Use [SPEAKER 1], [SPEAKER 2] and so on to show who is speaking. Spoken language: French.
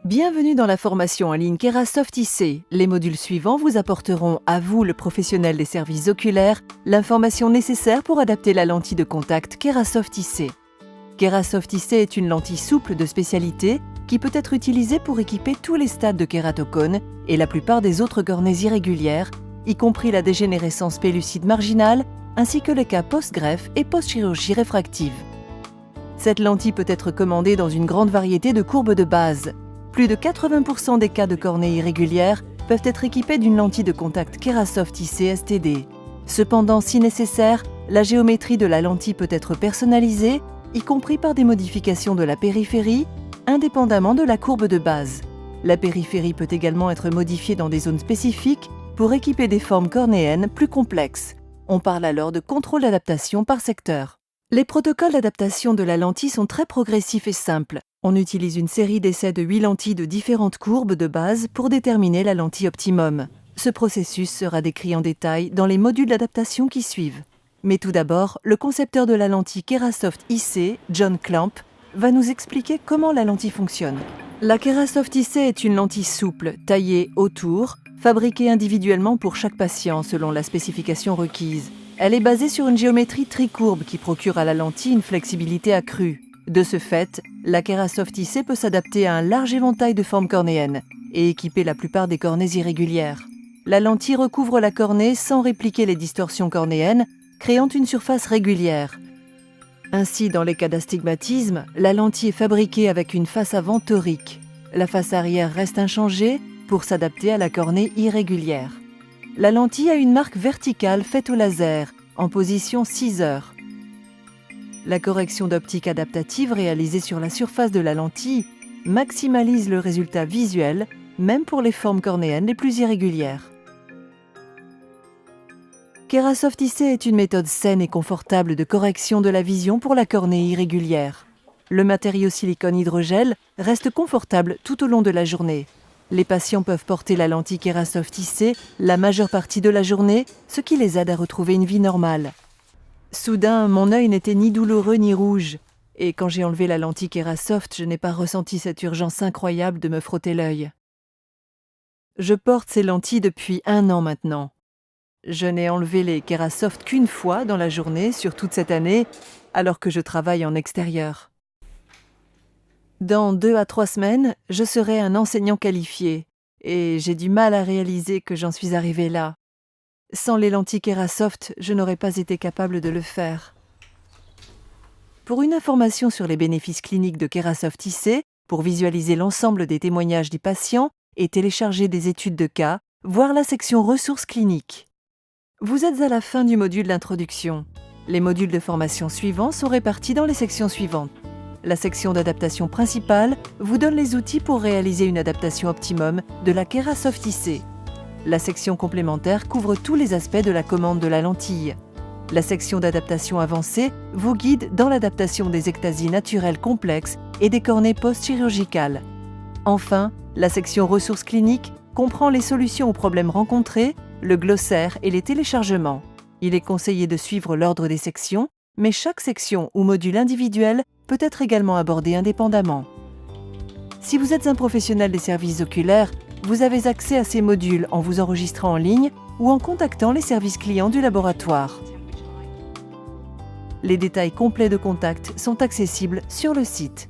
[SPEAKER 1] Bienvenue dans la formation en ligne Kerasoft IC. Les modules suivants vous apporteront, à vous, le professionnel des services oculaires, l'information nécessaire pour adapter la lentille de contact Kerasoft IC. Kerasoft IC est une lentille souple de spécialité qui peut être utilisée pour équiper tous les stades de kératocone et la plupart des autres cornées irrégulières, y compris la dégénérescence pellucide marginale, ainsi que les cas post-greffe et post-chirurgie réfractive. Cette lentille peut être commandée dans une grande variété de courbes de base. Plus de 80% des cas de cornée irrégulière peuvent être équipés d'une lentille de contact Kerasoft IC STD. Cependant, si nécessaire, la géométrie de la lentille peut être personnalisée, y compris par des modifications de la périphérie, indépendamment de la courbe de base. La périphérie peut également être modifiée dans des zones spécifiques pour équiper des formes cornéennes plus complexes. On parle alors de contrôle d'adaptation par secteur. Les protocoles d'adaptation de la lentille sont très progressifs et simples. On utilise une série d'essais de 8 lentilles de différentes courbes de base pour déterminer la lentille optimum. Ce processus sera décrit en détail dans les modules d'adaptation qui suivent. Mais tout d'abord, le concepteur de la lentille Kerasoft IC, John Clamp, va nous expliquer comment la lentille fonctionne. La Kerasoft IC est une lentille souple, taillée autour, fabriquée individuellement pour chaque patient selon la spécification requise. Elle est basée sur une géométrie tricourbe qui procure à la lentille une flexibilité accrue. De ce fait, la Kerasoft IC peut s'adapter à un large éventail de formes cornéennes et équiper la plupart des cornées irrégulières. La lentille recouvre la cornée sans répliquer les distorsions cornéennes, créant une surface régulière. Ainsi, dans les cas d'astigmatisme, la lentille est fabriquée avec une face avant torique. La face arrière reste inchangée pour s'adapter à la cornée irrégulière. La lentille a une marque verticale faite au laser, en position 6 heures. La correction d'optique adaptative réalisée sur la surface de la lentille maximalise le résultat visuel, même pour les formes cornéennes les plus irrégulières. Kerasoft IC est une méthode saine et confortable de correction de la vision pour la cornée irrégulière. Le matériau silicone hydrogel reste confortable tout au long de la journée. Les patients peuvent porter la lentille Kerasoft IC la majeure partie de la journée, ce qui les aide à retrouver une vie normale. Soudain, mon œil n'était ni douloureux ni rouge. Et quand j'ai enlevé la lentille Kerasoft, je n'ai pas ressenti cette urgence incroyable de me frotter l'œil. Je porte ces lentilles depuis 1 an maintenant. Je n'ai enlevé les Kerasoft qu'une fois dans la journée sur toute cette année, alors que je travaille en extérieur. Dans 2 à 3 semaines, je serai un enseignant qualifié, et j'ai du mal à réaliser que j'en suis arrivée là. Sans les lentilles Kerasoft, je n'aurais pas été capable de le faire. Pour une information sur les bénéfices cliniques de Kerasoft IC, pour visualiser l'ensemble des témoignages des patients et télécharger des études de cas, voir la section ressources cliniques. Vous êtes à la fin du module d'introduction. Les modules de formation suivants sont répartis dans les sections suivantes. La section d'adaptation principale vous donne les outils pour réaliser une adaptation optimum de la Kerasoft IC. La section complémentaire couvre tous les aspects de la commande de la lentille. La section d'adaptation avancée vous guide dans l'adaptation des ectasies naturelles complexes et des cornées post-chirurgicales. Enfin, la section ressources cliniques comprend les solutions aux problèmes rencontrés, le glossaire et les téléchargements. Il est conseillé de suivre l'ordre des sections, mais chaque section ou module individuel peut être également abordé indépendamment. Si vous êtes un professionnel des services oculaires, vous avez accès à ces modules en vous enregistrant en ligne ou en contactant les services clients du laboratoire. Les détails complets de contact sont accessibles sur le site.